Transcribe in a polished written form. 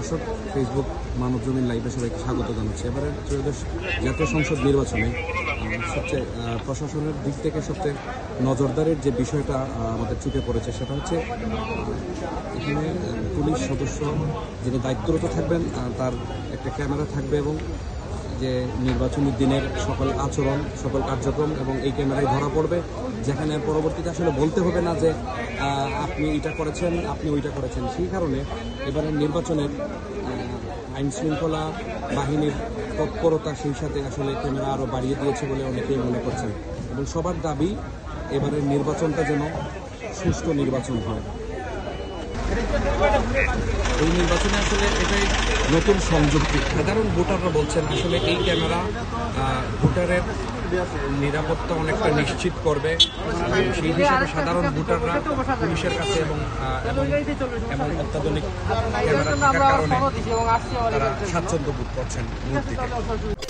দর্শক, ফেসবুক মানবজমিন লাইভে সবাইকে স্বাগত জানাচ্ছি। এবারে ত্রয়োদশ জাতীয় সংসদ নির্বাচনে সবচেয়ে প্রশাসনের দিক থেকে সবচেয়ে নজরদারির যে বিষয়টা আমাদের চোখে পড়েছে সেটা হচ্ছে এখানে পুলিশ সদস্য যিনি দায়িত্বরত থাকবেন তার একটা ক্যামেরা থাকবে এবং যে নির্বাচনী দিনের সকল আচরণ, সকল কার্যক্রম এবং এই ক্যামেরায় ধরা পড়বে, যেখানে পরবর্তীতে আসলে বলতে হবে না যে আপনি এটা করেছেন, আপনি ওইটা করেছেন। সেই কারণে এবারে নির্বাচনের আইন শৃঙ্খলা বাহিনীর তৎপরতা সেই সাথে আসলে ক্যামেরা আরও বাড়িয়ে দিয়েছে বলে অনেকেই মনে করছেন এবং সবার দাবি এবারের নির্বাচনটা যেন সুষ্ঠু নির্বাচন হয়। এই নির্বাচনে আসলে এটাই নতুন সংযুক্তি। সাধারণ ভোটাররা বলছেন আসলে এই ক্যামেরা ভোটারের নিরাপত্তা অনেকটা নিশ্চিত করবে। সেই হিসাবে সাধারণ ভোটাররা পুলিশের কাছে এবং অত্যাধুনিক ক্যামেরা থাকার কারণে তারা স্বাচ্ছন্দ্য বোধ করছেন ভোট দিতে।